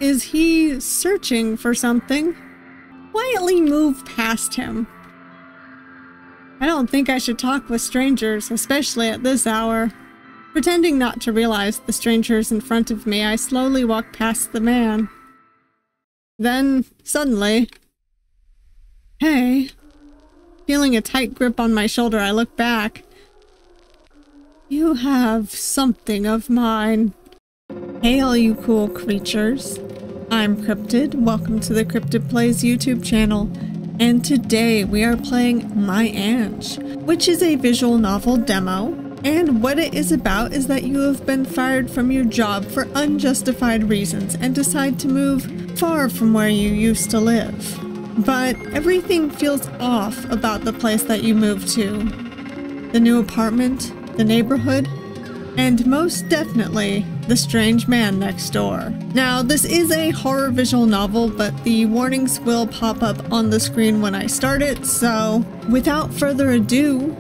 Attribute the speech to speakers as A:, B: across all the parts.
A: Is he searching for something? Quietly move past him. I don't think I should talk with strangers, especially at this hour. Pretending not to realize the stranger is in front of me, I slowly walk past the man. Then, suddenly... Hey. Feeling a tight grip on my shoulder, I look back. You have something of mine. Hey all you cool creatures. I'm Cryptid, welcome to the Cryptid Plays YouTube channel. And today we are playing My Ange, which is a visual novel demo. And what it is about is that you have been fired from your job for unjustified reasons and decide to move far from where you used to live. But everything feels off about the place that you moved to. The new apartment, the neighborhood, and most definitely the strange man next door. Now, this is a horror visual novel, but the warnings will pop up on the screen when I start it, so without further ado,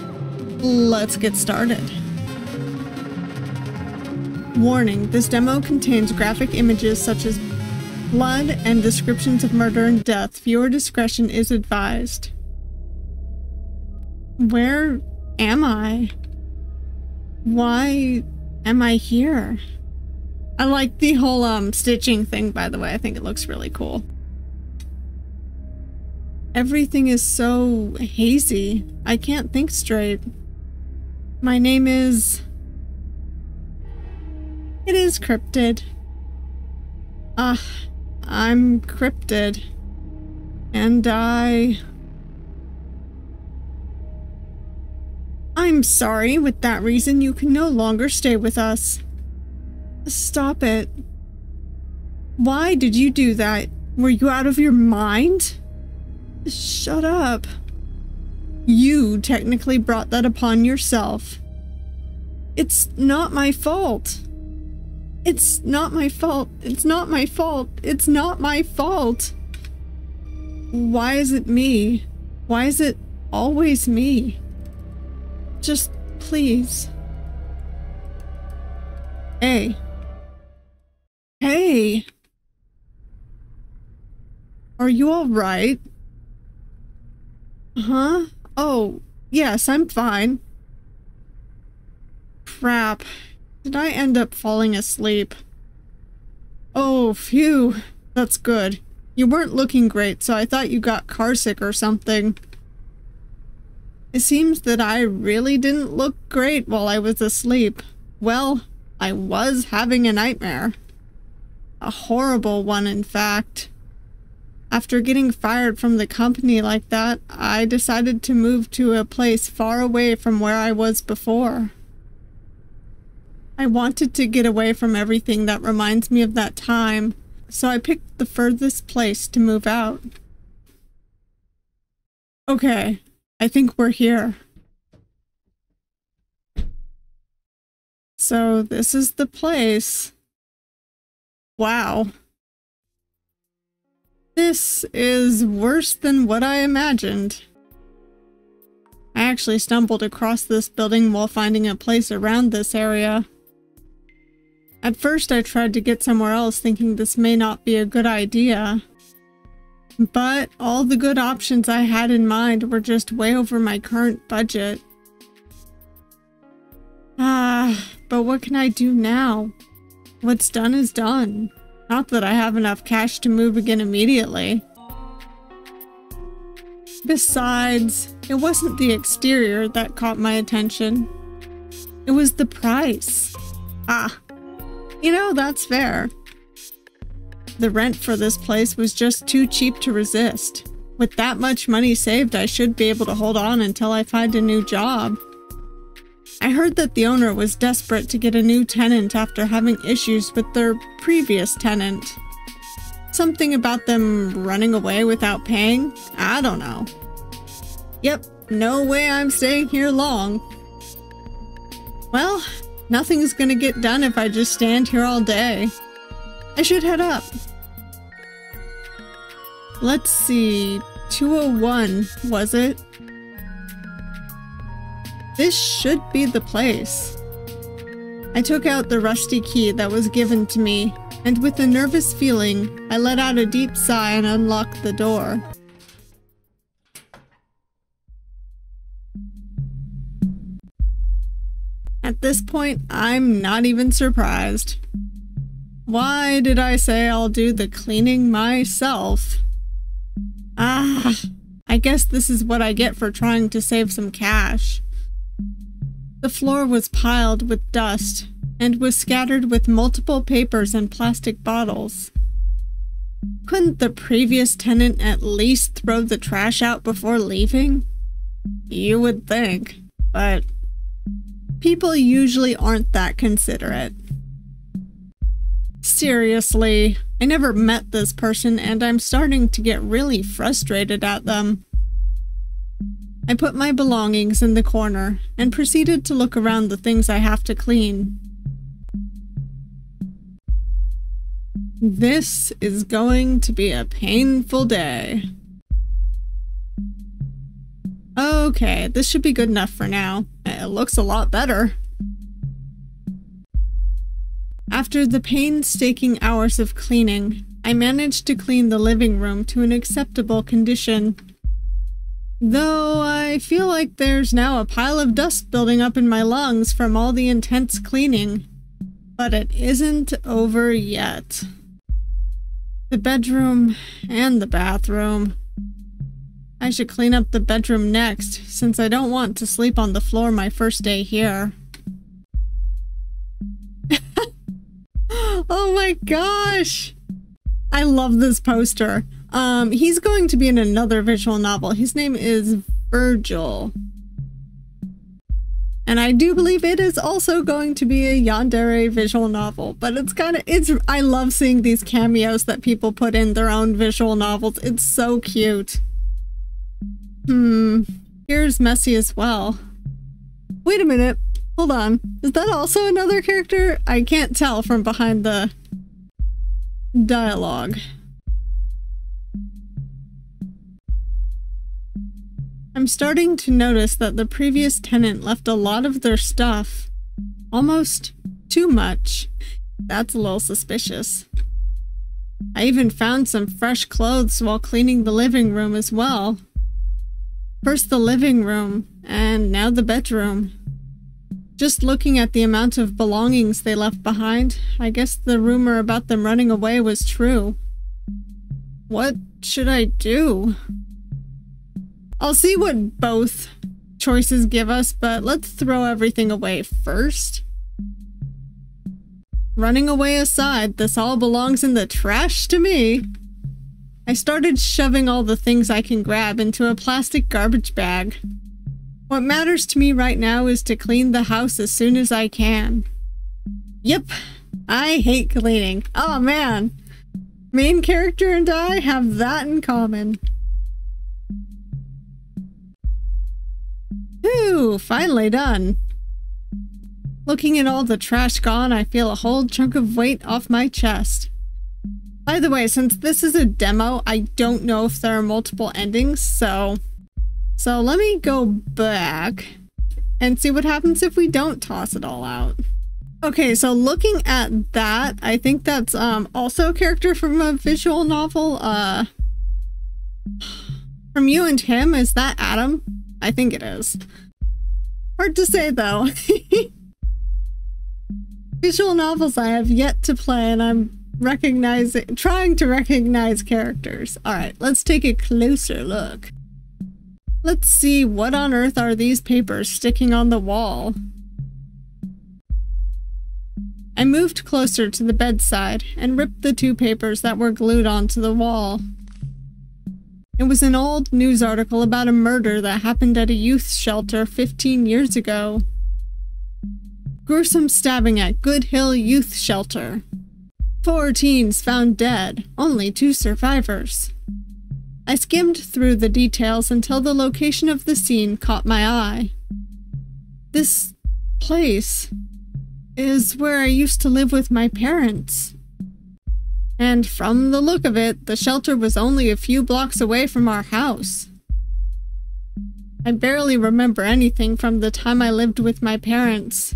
A: let's get started. Warning, this demo contains graphic images such as blood and descriptions of murder and death. Viewer discretion is advised. Where am I? Why am I here? I like the whole stitching thing, by the way. I think it looks really cool. Everything is so hazy. I can't think straight. My name is... It is Cryptid. I'm Cryptid. And I'm sorry. With that reason, you can no longer stay with us. Stop it. Why did you do that? Were you out of your mind? Shut up. You technically brought that upon yourself. It's not my fault. It's not my fault. It's not my fault. It's not my fault. Why is it me? Why is it always me? Just please. Hey. Hey. Are you all right? Huh? Oh, yes, I'm fine. Crap. Did I end up falling asleep? Oh, phew. That's good. You weren't looking great, so I thought you got carsick or something. It seems that I really didn't look great while I was asleep. Well, I was having a nightmare. A horrible one, in fact. After getting fired from the company like that, I decided to move to a place far away from where I was before. I wanted to get away from everything that reminds me of that time, so I picked the furthest place to move out. Okay, I think we're here. So this is the place. Wow. This is worse than what I imagined. I actually stumbled across this building while finding a place around this area. At first I tried to get somewhere else thinking this may not be a good idea. But all the good options I had in mind were just way over my current budget. But what can I do now? What's done is done. Not that I have enough cash to move again immediately. Besides, it wasn't the exterior that caught my attention. It was the price. You know, that's fair. The rent for this place was just too cheap to resist. With that much money saved, I should be able to hold on until I find a new job. I heard that the owner was desperate to get a new tenant after having issues with their previous tenant. Something about them running away without paying? I don't know. Yep, no way I'm staying here long. Well, nothing's gonna get done if I just stand here all day. I should head up. Let's see, 201, was it? This should be the place. I took out the rusty key that was given to me and with a nervous feeling, I let out a deep sigh and unlocked the door. At this point, I'm not even surprised. Why did I say I'll do the cleaning myself? I guess this is what I get for trying to save some cash. The floor was piled with dust and was scattered with multiple papers and plastic bottles. Couldn't the previous tenant at least throw the trash out before leaving? You would think, but people usually aren't that considerate. Seriously, I never met this person and I'm starting to get really frustrated at them. I put my belongings in the corner and proceeded to look around the things I have to clean. This is going to be a painful day. Okay, this should be good enough for now. It looks a lot better. After the painstaking hours of cleaning, I managed to clean the living room to an acceptable condition. Though I feel like there's now a pile of dust building up in my lungs from all the intense cleaning. But it isn't over yet. The bedroom and the bathroom. I should clean up the bedroom next, since I don't want to sleep on the floor my first day here. Oh my gosh! I love this poster. He's going to be in another visual novel. His name is Virgil. And I do believe it is also going to be a yandere visual novel, but I love seeing these cameos that people put in their own visual novels. It's so cute. Here's Messy as well. Wait a minute. Hold on. Is that also another character? I can't tell from behind the dialogue. I'm starting to notice that the previous tenant left a lot of their stuff. Almost too much. That's a little suspicious. I even found some fresh clothes while cleaning the living room as well. First the living room, and now the bedroom. Just looking at the amount of belongings they left behind, I guess the rumor about them running away was true. What should I do? I'll see what both choices give us, but let's throw everything away first. Running away aside, this all belongs in the trash to me. I started shoving all the things I can grab into a plastic garbage bag. What matters to me right now is to clean the house as soon as I can. Yep, I hate cleaning. Oh man, main character and I have that in common. Whew, finally done. Looking at all the trash gone, I feel a whole chunk of weight off my chest. By the way, since this is a demo, I don't know if there are multiple endings, so let me go back and see what happens if we don't toss it all out. Okay, so looking at that, I think that's also a character from a visual novel. From You and Him, is that Adam? I think it is. Hard to say though. Visual novels I have yet to play and I'm trying to recognize characters. Alright, let's take a closer look. Let's see, what on earth are these papers sticking on the wall? I moved closer to the bedside and ripped the two papers that were glued onto the wall. It was an old news article about a murder that happened at a youth shelter 15 years ago. Gruesome stabbing at Good Hill Youth Shelter. 4 teens found dead, only 2 survivors. I skimmed through the details until the location of the scene caught my eye. This place is where I used to live with my parents. And from the look of it, the shelter was only a few blocks away from our house. I barely remember anything from the time I lived with my parents.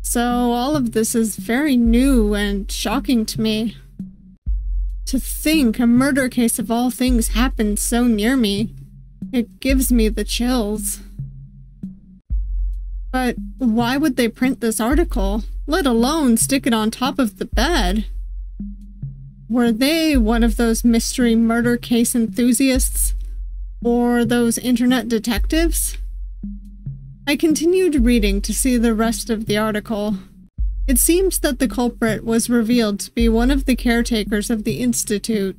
A: So all of this is very new and shocking to me. To think a murder case of all things happened so near me, it gives me the chills. But why would they print this article, let alone stick it on top of the bed? Were they one of those mystery murder case enthusiasts? Or those internet detectives? I continued reading to see the rest of the article. It seems that the culprit was revealed to be one of the caretakers of the institute.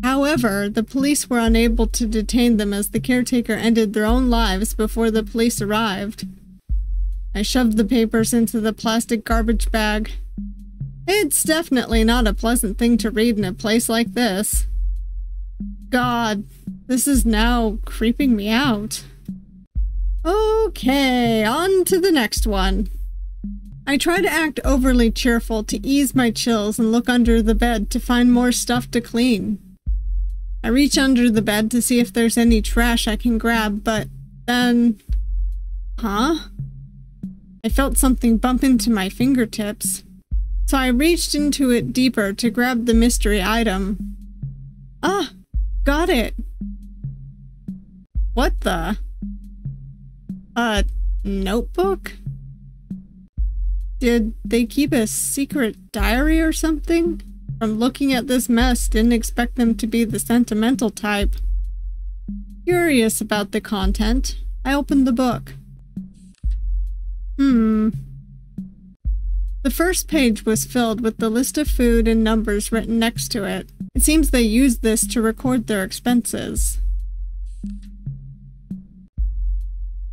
A: However, the police were unable to detain them as the caretaker ended their own lives before the police arrived. I shoved the papers into the plastic garbage bag. It's definitely not a pleasant thing to read in a place like this. God, this is now creeping me out. Okay, on to the next one. I try to act overly cheerful to ease my chills and look under the bed to find more stuff to clean. I reach under the bed to see if there's any trash I can grab, but then... Huh? I felt something bump into my fingertips, so I reached into it deeper to grab the mystery item. Ah! Got it! What the? A notebook? Did they keep a secret diary or something? From looking at this mess, didn't expect them to be the sentimental type. Curious about the content, I opened the book. The first page was filled with the list of food and numbers written next to it. It seems they used this to record their expenses.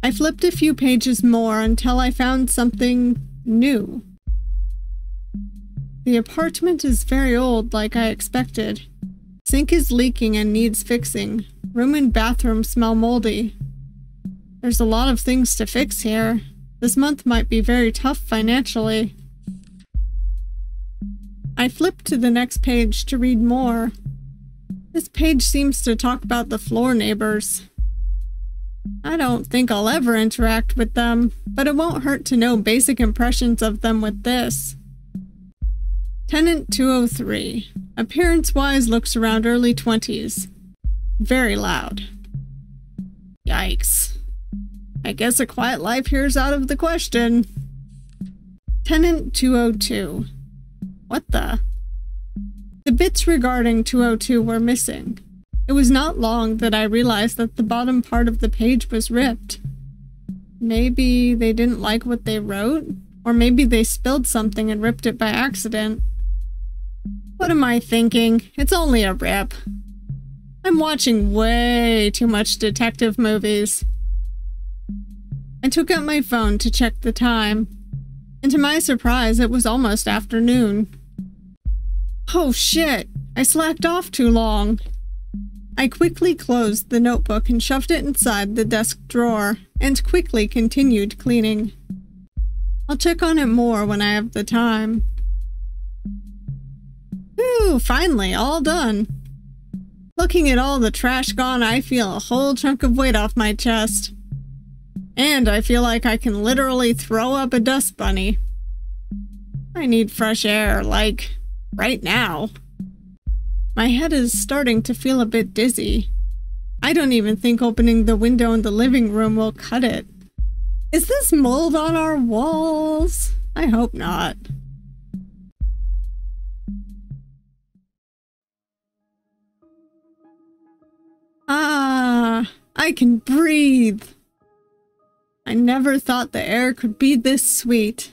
A: I flipped a few pages more until I found something new. The apartment is very old, like I expected. Sink is leaking and needs fixing. Room and bathroom smell moldy. There's a lot of things to fix here. This month might be very tough financially. I flipped to the next page to read more. This page seems to talk about the floor neighbors. I don't think I'll ever interact with them, but it won't hurt to know basic impressions of them with this. Tenant 203. Appearance-wise looks around early 20s. Very loud. Yikes. I guess a quiet life here's out of the question. Tenant 202. What the? The bits regarding 202 were missing. It was not long that I realized that the bottom part of the page was ripped. Maybe they didn't like what they wrote? Or maybe they spilled something and ripped it by accident. What am I thinking? It's only a rip. I'm watching way too much detective movies. I took out my phone to check the time, and to my surprise, it was almost afternoon. Oh shit! I slacked off too long. I quickly closed the notebook and shoved it inside the desk drawer, and quickly continued cleaning. I'll check on it more when I have the time. Whew, finally, all done. Looking at all the trash gone, I feel a whole chunk of weight off my chest. And I feel like I can literally throw up a dust bunny. I need fresh air, like, right now. My head is starting to feel a bit dizzy. I don't even think opening the window in the living room will cut it. Is this mold on our walls? I hope not. Ah, I can breathe. I never thought the air could be this sweet.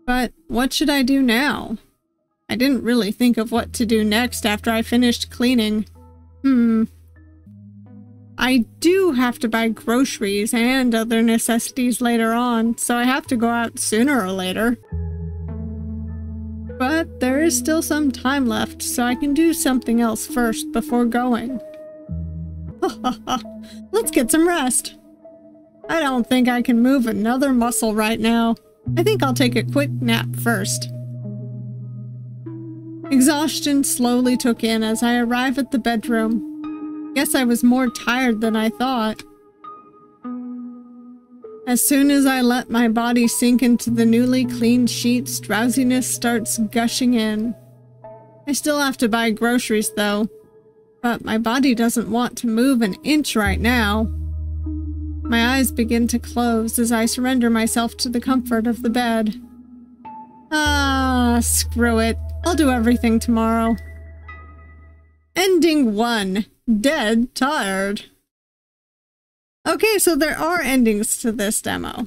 A: But what should I do now? I didn't really think of what to do next after I finished cleaning. I do have to buy groceries and other necessities later on, so I have to go out sooner or later. But there is still some time left, so I can do something else first before going. Let's get some rest. I don't think I can move another muscle right now. I think I'll take a quick nap first. Exhaustion slowly took in as I arrived at the bedroom. Guess I was more tired than I thought. As soon as I let my body sink into the newly cleaned sheets, drowsiness starts gushing in. I still have to buy groceries though, but my body doesn't want to move an inch right now. My eyes begin to close as I surrender myself to the comfort of the bed. Ah, screw it. I'll do everything tomorrow. Ending 1. Dead tired. Okay, so there are endings to this demo.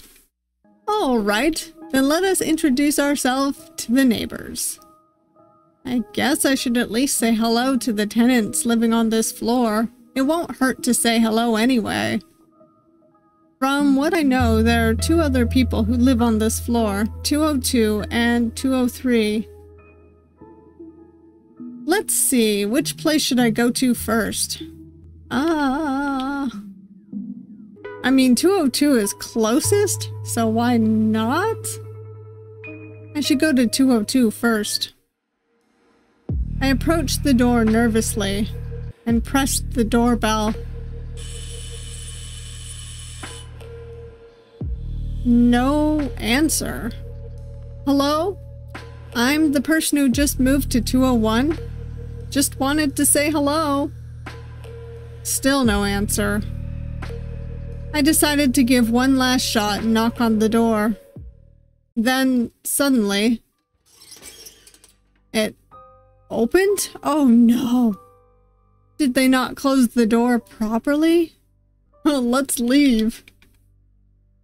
A: Alright, then let us introduce ourselves to the neighbors. I guess I should at least say hello to the tenants living on this floor. It won't hurt to say hello anyway. From what I know, there are 2 other people who live on this floor, 202 and 203. Let's see, which place should I go to first? I mean, 202 is closest, so why not? I should go to 202 first. I approached the door nervously and pressed the doorbell. No answer. Hello? I'm the person who just moved to 201. Just wanted to say hello. Still no answer. I decided to give one last shot and knock on the door. Then, suddenly, it opened? Oh no. Did they not close the door properly? Let's leave.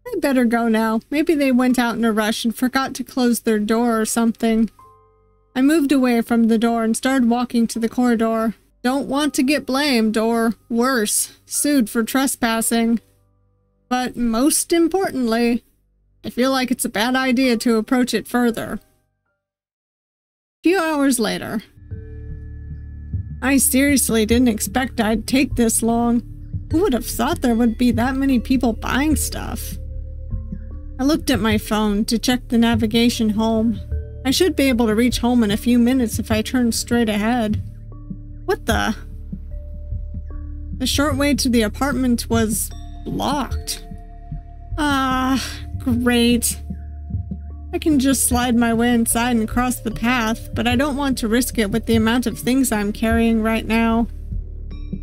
A: I better go now. Maybe they went out in a rush and forgot to close their door or something. I moved away from the door and started walking to the corridor. Don't want to get blamed or, worse, sued for trespassing. But most importantly, I feel like it's a bad idea to approach it further. A few hours later. I seriously didn't expect I'd take this long. Who would have thought there would be that many people buying stuff? I looked at my phone to check the navigation home. I should be able to reach home in a few minutes if I turn straight ahead. What the? The short way to the apartment was locked. Ah, great. I can just slide my way inside and cross the path, but I don't want to risk it with the amount of things I'm carrying right now.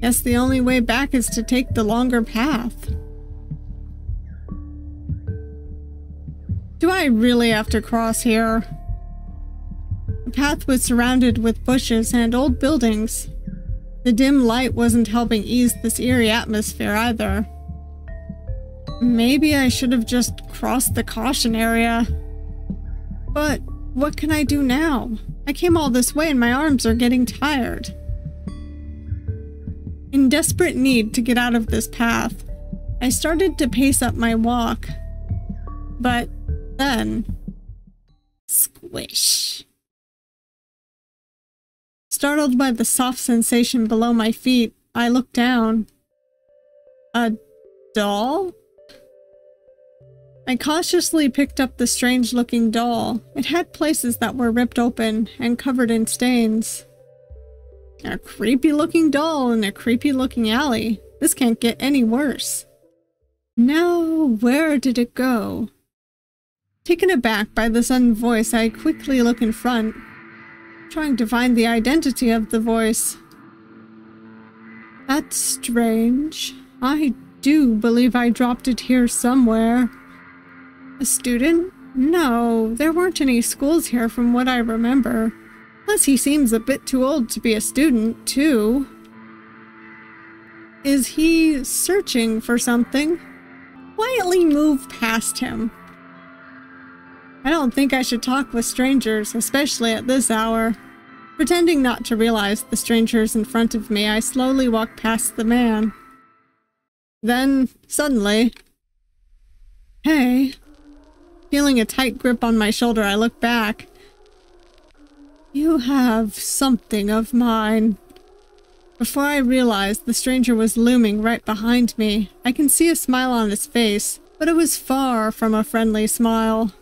A: Guess the only way back is to take the longer path. Do I really have to cross here? The path was surrounded with bushes and old buildings. The dim light wasn't helping ease this eerie atmosphere either. Maybe I should have just crossed the caution area. But what can I do now? I came all this way and my arms are getting tired. In desperate need to get out of this path, I started to pace up my walk. But then... squish. Startled by the soft sensation below my feet, I looked down. A doll? I cautiously picked up the strange-looking doll. It had places that were ripped open and covered in stains. A creepy-looking doll in a creepy-looking alley. This can't get any worse. Now, where did it go? Taken aback by the sudden voice, I quickly look in front, trying to find the identity of the voice. That's strange. I do believe I dropped it here somewhere. A student? No, there weren't any schools here from what I remember. Plus he seems a bit too old to be a student, too. Is he searching for something? Quietly move past him. I don't think I should talk with strangers, especially at this hour. Pretending not to realize the strangers in front of me, I slowly walk past the man. Then, suddenly... Hey. Feeling a tight grip on my shoulder, I look back. You have something of mine. Before I realized the stranger was looming right behind me, I can see a smile on his face, but it was far from a friendly smile.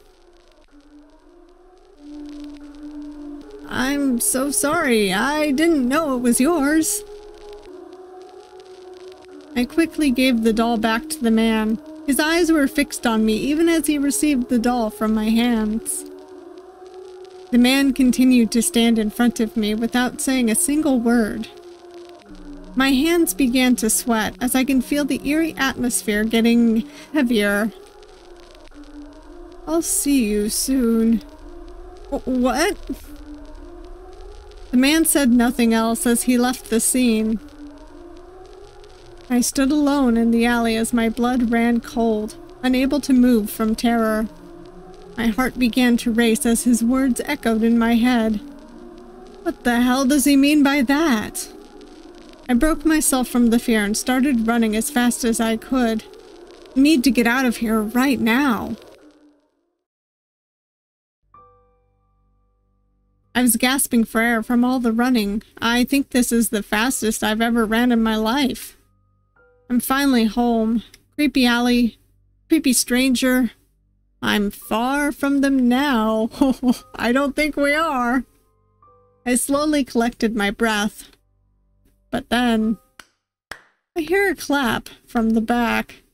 A: I'm so sorry. I didn't know it was yours. I quickly gave the doll back to the man. His eyes were fixed on me even as he received the doll from my hands. The man continued to stand in front of me without saying a single word. My hands began to sweat as I can feel the eerie atmosphere getting heavier. I'll see you soon. What? The man said nothing else as he left the scene. I stood alone in the alley as my blood ran cold, unable to move from terror. My heart began to race as his words echoed in my head. What the hell does he mean by that? I broke myself from the fear and started running as fast as I could. I need to get out of here right now. I was gasping for air from all the running. I think this is the fastest I've ever ran in my life. I'm finally home. Creepy alley. Creepy stranger. I'm far from them now. I don't think we are. I slowly collected my breath. But then I hear a clap from the back.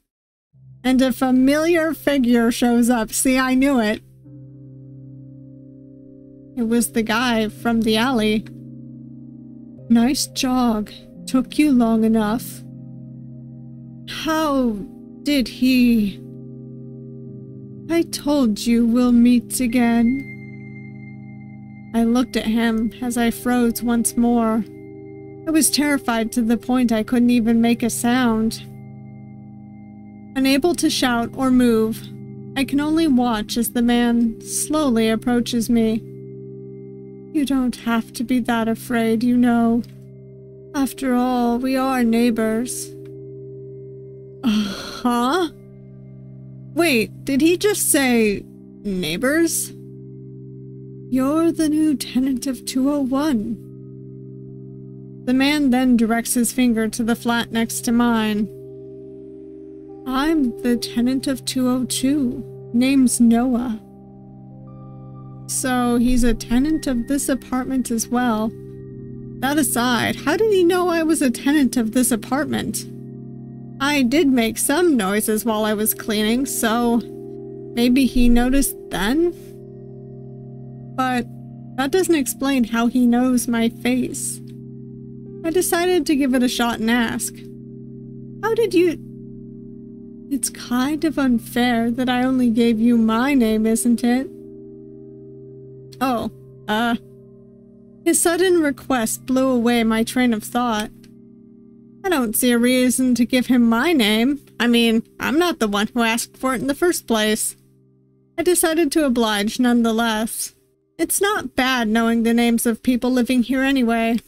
A: And a familiar figure shows up. See, I knew it. It was the guy from the alley. Nice jog. Took you long enough. How did he... I told you we'll meet again. I looked at him as I froze once more. I was terrified to the point I couldn't even make a sound. Unable to shout or move, I can only watch as the man slowly approaches me. You don't have to be that afraid, you know. After all, we are neighbors. Huh? Wait, did he just say neighbors? You're the new tenant of 201. The man then directs his finger to the flat next to mine. I'm the tenant of 202. Name's Noah. So he's a tenant of this apartment as well. That aside, how did he know I was a tenant of this apartment? I did make some noises while I was cleaning, so maybe he noticed then? But that doesn't explain how he knows my face. I decided to give it a shot and ask. How did you... It's kind of unfair that I only gave you my name, isn't it? Oh, His sudden request blew away my train of thought. I don't see a reason to give him my name. I mean, I'm not the one who asked for it in the first place. I decided to oblige nonetheless. It's not bad knowing the names of people living here anyway.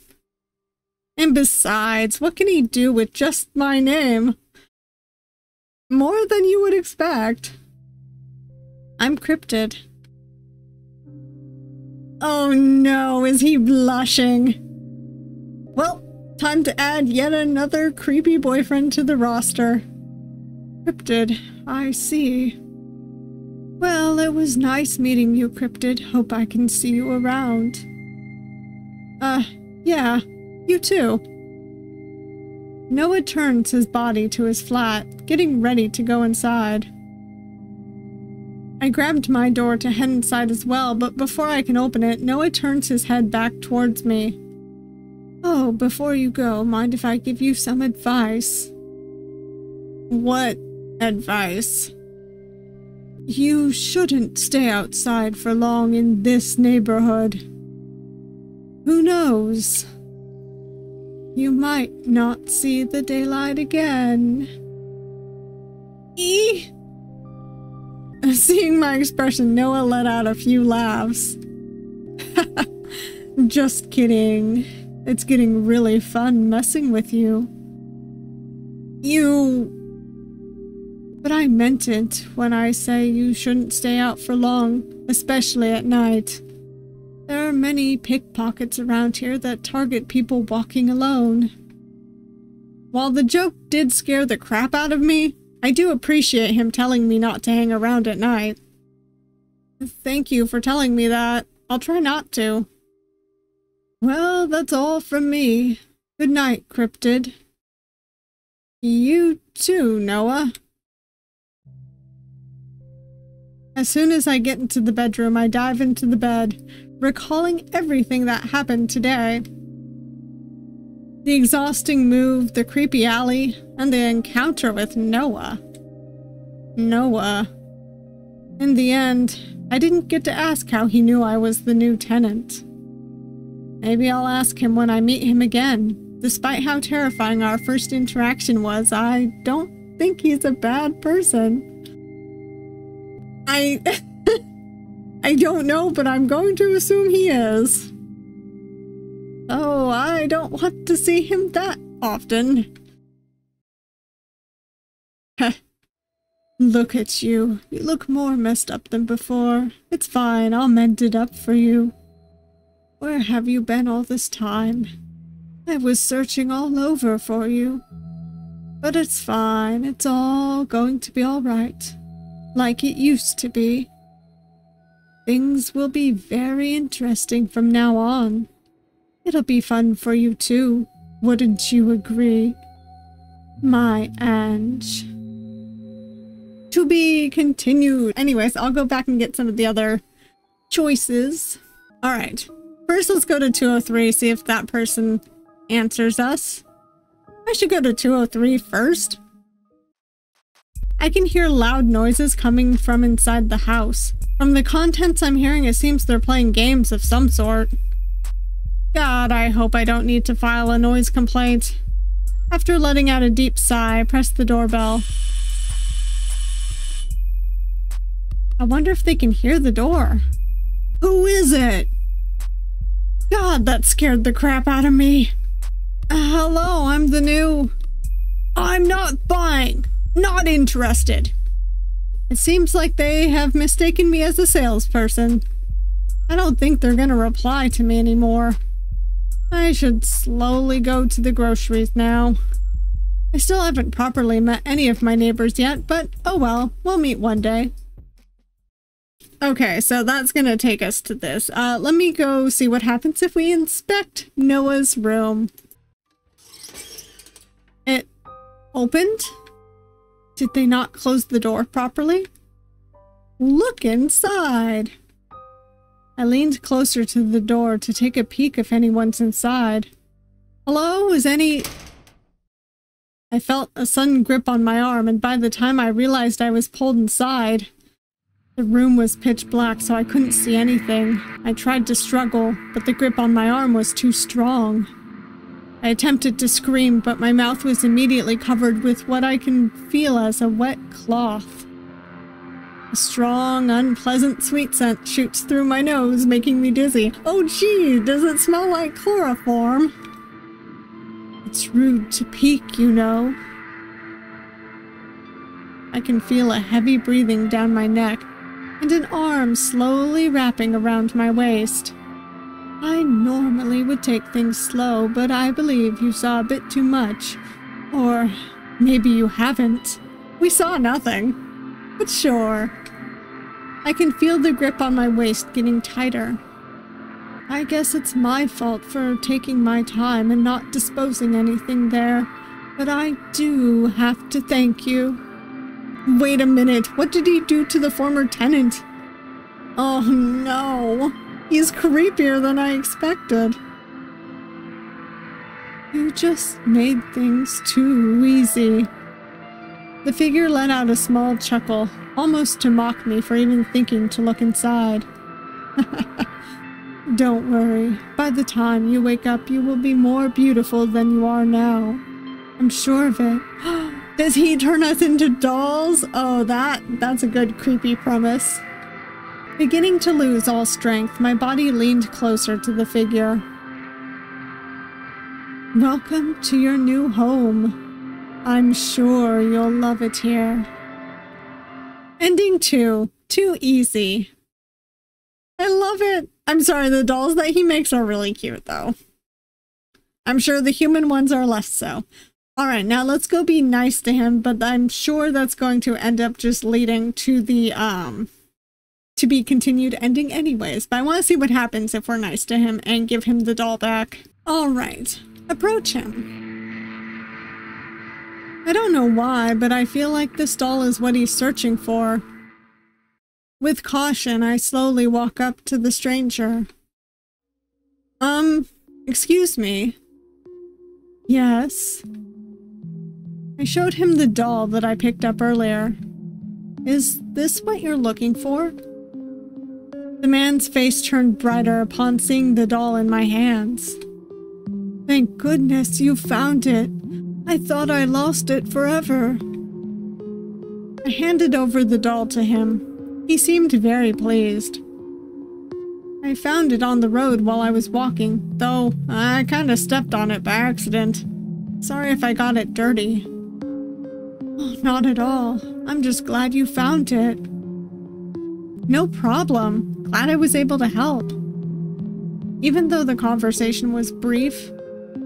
A: And besides, what can he do with just my name? More than you would expect. I'm cryptid. Oh no, is he blushing? Well, time to add yet another creepy boyfriend to the roster. Cryptid, I see. Well, it was nice meeting you, Cryptid. Hope I can see you around. Yeah, you too. Noah turns his body to his flat, getting ready to go inside. I grabbed my door to head inside as well, but before I can open it, Noah turns his head back towards me. Oh, before you go, mind if I give you some advice? What advice? You shouldn't stay outside for long in this neighborhood. Who knows? You might not see the daylight again. Eee! Seeing my expression, Noah let out a few laughs. Just kidding. It's getting really fun messing with you. But I meant it when I say you shouldn't stay out for long, especially at night. There are many pickpockets around here that target people walking alone. While the joke did scare the crap out of me, I do appreciate him telling me not to hang around at night. Thank you for telling me that. I'll try not to. Well, that's all from me. Good night, Cryptid. You too, Noah. As soon as I get into the bedroom, I dive into the bed, recalling everything that happened today. The exhausting move, the creepy alley, and the encounter with Noah. Noah. In the end, I didn't get to ask how he knew I was the new tenant. Maybe I'll ask him when I meet him again. Despite how terrifying our first interaction was, I don't think he's a bad person. I don't know, but I'm going to assume he is. Oh, I don't want to see him that often. Look at you. You look more messed up than before. It's fine, I'll mend it up for you. Where have you been all this time? I was searching all over for you. But it's fine, it's all going to be alright. Like it used to be. Things will be very interesting from now on. It'll be fun for you too, wouldn't you agree? My Ange. To be continued. Anyways, I'll go back and get some of the other choices. Alright, first let's go to 203, see if that person answers us. I should go to 203 first. I can hear loud noises coming from inside the house. From the contents I'm hearing, it seems they're playing games of some sort. God, I hope I don't need to file a noise complaint. After letting out a deep sigh, I press the doorbell. I wonder if they can hear the door. Who is it? God, that scared the crap out of me. Hello, I'm the new... I'm not buying. Not interested. It seems like they have mistaken me as a salesperson. I don't think they're gonna reply to me anymore. I should slowly go to the groceries now. I still haven't properly met any of my neighbors yet, but oh well, we'll meet one day. Okay, so that's gonna take us to this. Let me go see what happens if we inspect Noah's room. It opened? Did they not close the door properly? Look inside! I leaned closer to the door to take a peek if anyone's inside. Hello? Is any... I felt a sudden grip on my arm, and by the time I realized I was pulled inside, the room was pitch black, so I couldn't see anything. I tried to struggle, but the grip on my arm was too strong. I attempted to scream, but my mouth was immediately covered with what I can feel as a wet cloth. A strong, unpleasant sweet scent shoots through my nose, making me dizzy. Oh gee, does it smell like chloroform? It's rude to peek, you know. I can feel a heavy breathing down my neck, and an arm slowly wrapping around my waist. I normally would take things slow, but I believe you saw a bit too much. Or maybe you haven't. We saw nothing. But sure. I can feel the grip on my waist getting tighter. I guess it's my fault for taking my time and not disposing anything there, but I do have to thank you. Wait a minute, what did he do to the former tenant? Oh no. He's creepier than I expected. You just made things too easy. The figure let out a small chuckle, almost to mock me for even thinking to look inside. Don't worry. By the time you wake up, you will be more beautiful than you are now. I'm sure of it. Does he turn us into dolls? Oh, that's a good creepy premise. Beginning to lose all strength, my body leaned closer to the figure. Welcome to your new home. I'm sure you'll love it here. Ending 2. Too easy. I love it. I'm sorry, the dolls that he makes are really cute, though. I'm sure the human ones are less so. Alright, now let's go be nice to him, but I'm sure that's going to end up just leading to the, to be continued ending anyways, but I want to see what happens if we're nice to him and give him the doll back. Alright, approach him. I don't know why, but I feel like this doll is what he's searching for. With caution, I slowly walk up to the stranger. Excuse me. Yes. I showed him the doll that I picked up earlier. Is this what you're looking for? The man's face turned brighter upon seeing the doll in my hands. Thank goodness you found it. I thought I lost it forever. I handed over the doll to him. He seemed very pleased. I found it on the road while I was walking, though I kinda stepped on it by accident. Sorry if I got it dirty. Oh, not at all. I'm just glad you found it. No problem. Glad I was able to help. Even though the conversation was brief,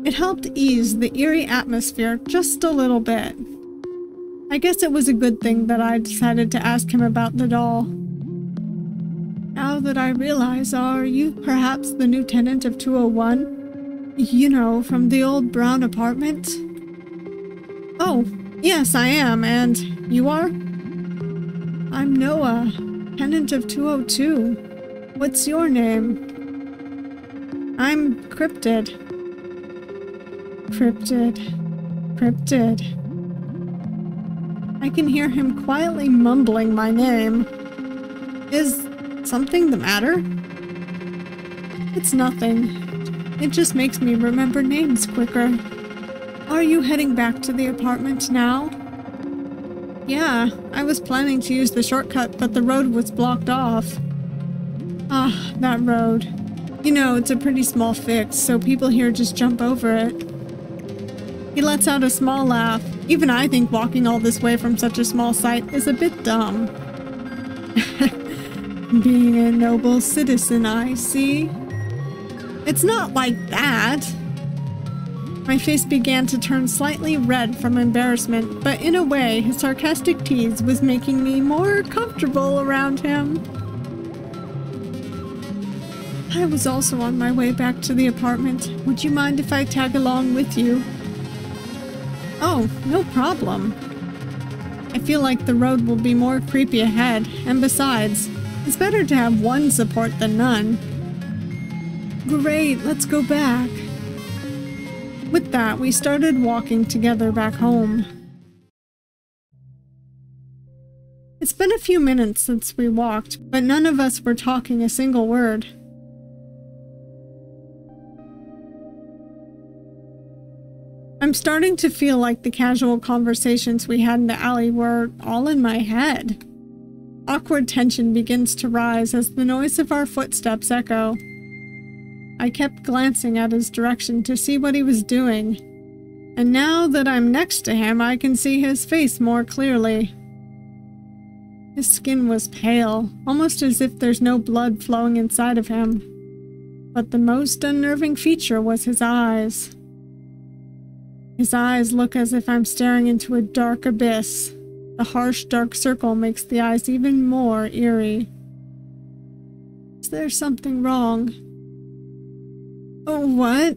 A: it helped ease the eerie atmosphere just a little bit. I guess it was a good thing that I decided to ask him about the doll. Now that I realize, are you perhaps the new tenant of 201? You know, from the old brown apartment? Oh, yes, I am, and you are? I'm Noah, tenant of 202. What's your name? I'm Cryptid. Cryptid. I can hear him quietly mumbling my name. Is something the matter? It's nothing. It just makes me remember names quicker. Are you heading back to the apartment now? Yeah, I was planning to use the shortcut, but the road was blocked off. Ah, that road. You know, it's a pretty small fix, so people here just jump over it. He lets out a small laugh. Even I think walking all this way from such a small site is a bit dumb. Being a noble citizen, I see. It's not like that. My face began to turn slightly red from embarrassment, but in a way, his sarcastic tease was making me more comfortable around him. I was also on my way back to the apartment. Would you mind if I tag along with you? Oh, no problem. I feel like the road will be more creepy ahead, and besides, it's better to have one support than none. Great, let's go back. With that, we started walking together back home. It's been a few minutes since we walked, but none of us were talking a single word. I'm starting to feel like the casual conversations we had in the alley were all in my head. Awkward tension begins to rise as the noise of our footsteps echo. I kept glancing at his direction to see what he was doing, and now that I'm next to him, I can see his face more clearly. His skin was pale, almost as if there's no blood flowing inside of him. But the most unnerving feature was his eyes. His eyes look as if I'm staring into a dark abyss. The harsh, dark circle makes the eyes even more eerie. Is there something wrong? Oh, what?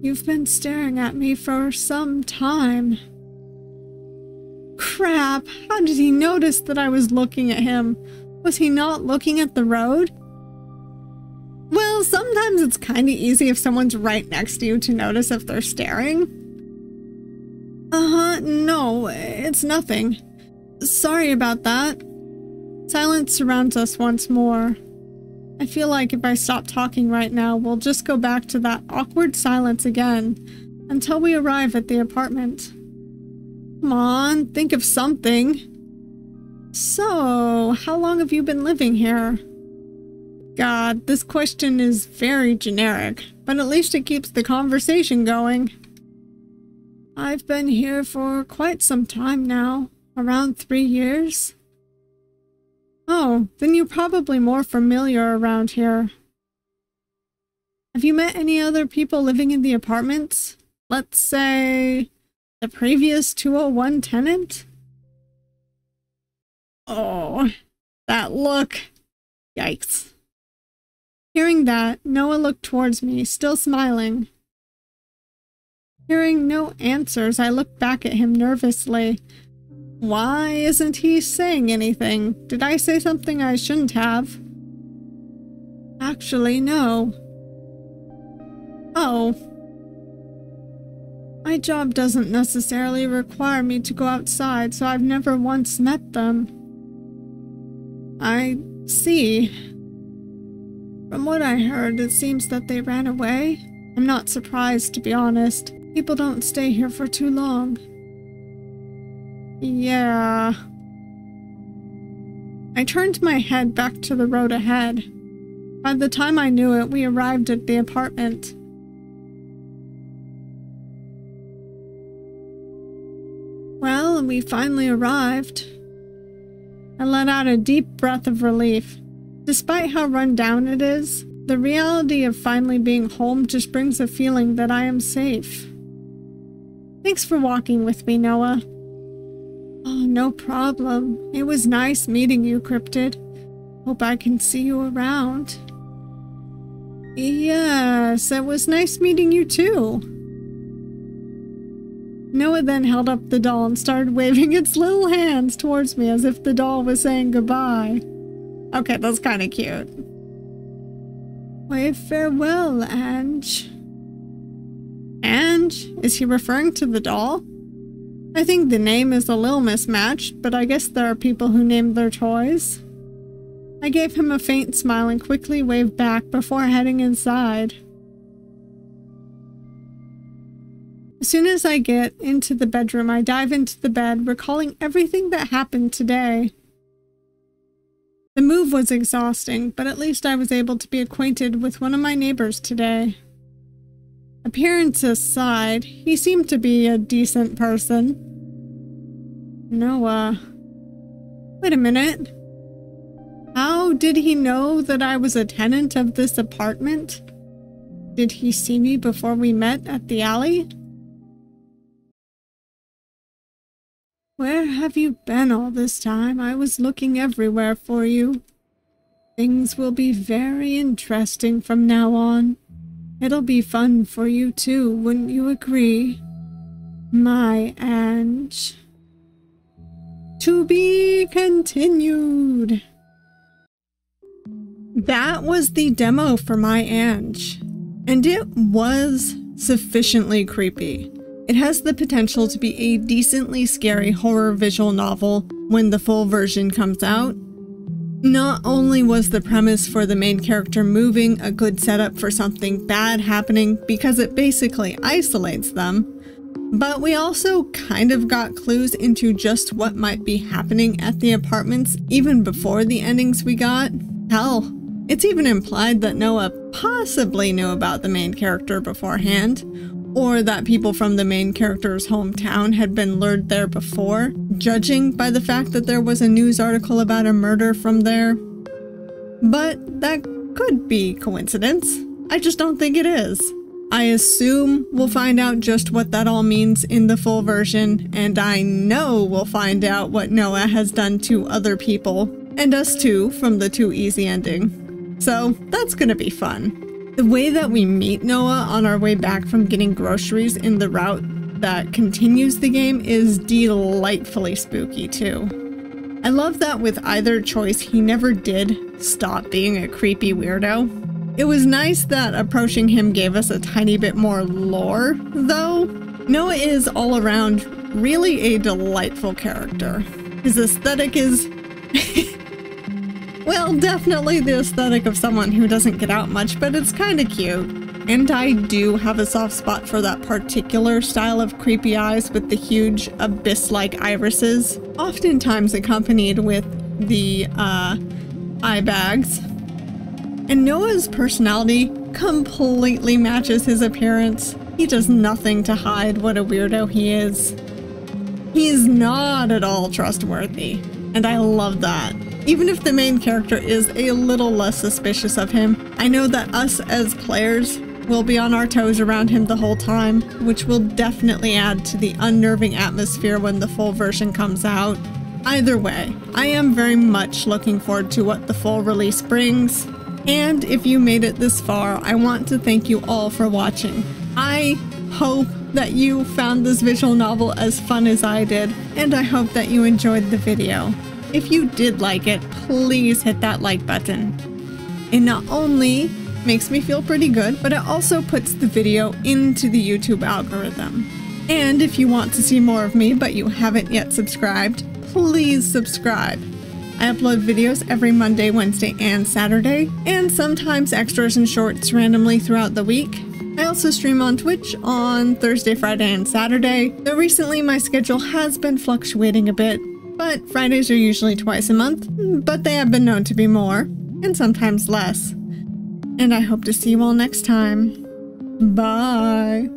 A: You've been staring at me for some time. Crap! How did he notice that I was looking at him? Was he not looking at the road? Well, sometimes it's kinda easy if someone's right next to you to notice if they're staring. No, it's nothing. Sorry about that. Silence surrounds us once more. I feel like if I stop talking right now, we'll just go back to that awkward silence again, until we arrive at the apartment. Come on, think of something. So, how long have you been living here? God, this question is very generic, but at least it keeps the conversation going. I've been here for quite some time now, around 3 years. Oh, then you're probably more familiar around here. Have you met any other people living in the apartments? Let's say, the previous 201 tenant? Oh, that look. Yikes. Hearing that, Noah looked towards me, still smiling. Hearing no answers, I looked back at him nervously. Why isn't he saying anything? Did I say something I shouldn't have? Actually, no. Oh. My job doesn't necessarily require me to go outside, so I've never once met them. I see. From what I heard, it seems that they ran away. I'm not surprised, to be honest. People don't stay here for too long. Yeah. I turned my head back to the road ahead. By the time I knew it, we arrived at the apartment. Well, we finally arrived. I let out a deep breath of relief. Despite how run down it is, the reality of finally being home just brings a feeling that I am safe. Thanks for walking with me, Noah. Oh, no problem. It was nice meeting you, Cryptid. Hope I can see you around. Yes, it was nice meeting you too. Noah then held up the doll and started waving its little hands towards me as if the doll was saying goodbye. Okay, that's kind of cute. Wave farewell, Ange. Ange? Is he referring to the doll? I think the name is a little mismatched, but I guess there are people who name their toys. I gave him a faint smile and quickly waved back before heading inside. As soon as I get into the bedroom, I dive into the bed, recalling everything that happened today. The move was exhausting, but at least I was able to be acquainted with one of my neighbors today. Appearance aside, he seemed to be a decent person. Noah. Wait a minute. How did he know that I was a tenant of this apartment? Did he see me before we met at the alley? Where have you been all this time? I was looking everywhere for you. Things will be very interesting from now on. It'll be fun for you too, wouldn't you agree? My Ange. To be continued. That was the demo for My Ange, and it was sufficiently creepy. It has the potential to be a decently scary horror visual novel when the full version comes out. Not only was the premise for the main character moving a good setup for something bad happening because it basically isolates them, but we also kind of got clues into just what might be happening at the apartments even before the endings we got. Hell, it's even implied that Noah possibly knew about the main character beforehand, or that people from the main character's hometown had been lured there before, judging by the fact that there was a news article about a murder from there. But that could be coincidence. I just don't think it is. I assume we'll find out just what that all means in the full version, and I know we'll find out what Noah has done to other people, and us too, from the Too Easy ending. So that's gonna be fun. The way that we meet Noah on our way back from getting groceries in the route that continues the game is delightfully spooky too. I love that with either choice he never did stop being a creepy weirdo. It was nice that approaching him gave us a tiny bit more lore, though. Noah is all around really a delightful character. His aesthetic is well, definitely the aesthetic of someone who doesn't get out much, but it's kind of cute. And I do have a soft spot for that particular style of creepy eyes with the huge abyss-like irises, oftentimes accompanied with the eye bags. And Noah's personality completely matches his appearance. He does nothing to hide what a weirdo he is. He's not at all trustworthy, and I love that. Even if the main character is a little less suspicious of him, I know that us as players will be on our toes around him the whole time, which will definitely add to the unnerving atmosphere when the full version comes out. Either way, I am very much looking forward to what the full release brings. And if you made it this far, I want to thank you all for watching. I hope that you found this visual novel as fun as I did, and I hope that you enjoyed the video. If you did like it, please hit that like button. It not only makes me feel pretty good, but it also puts the video into the YouTube algorithm. And if you want to see more of me but you haven't yet subscribed, please subscribe. I upload videos every Monday, Wednesday, and Saturday, and sometimes extras and shorts randomly throughout the week. I also stream on Twitch on Thursday, Friday, and Saturday, though recently my schedule has been fluctuating a bit, but Fridays are usually twice a month, but they have been known to be more, and sometimes less. And I hope to see you all next time. Bye!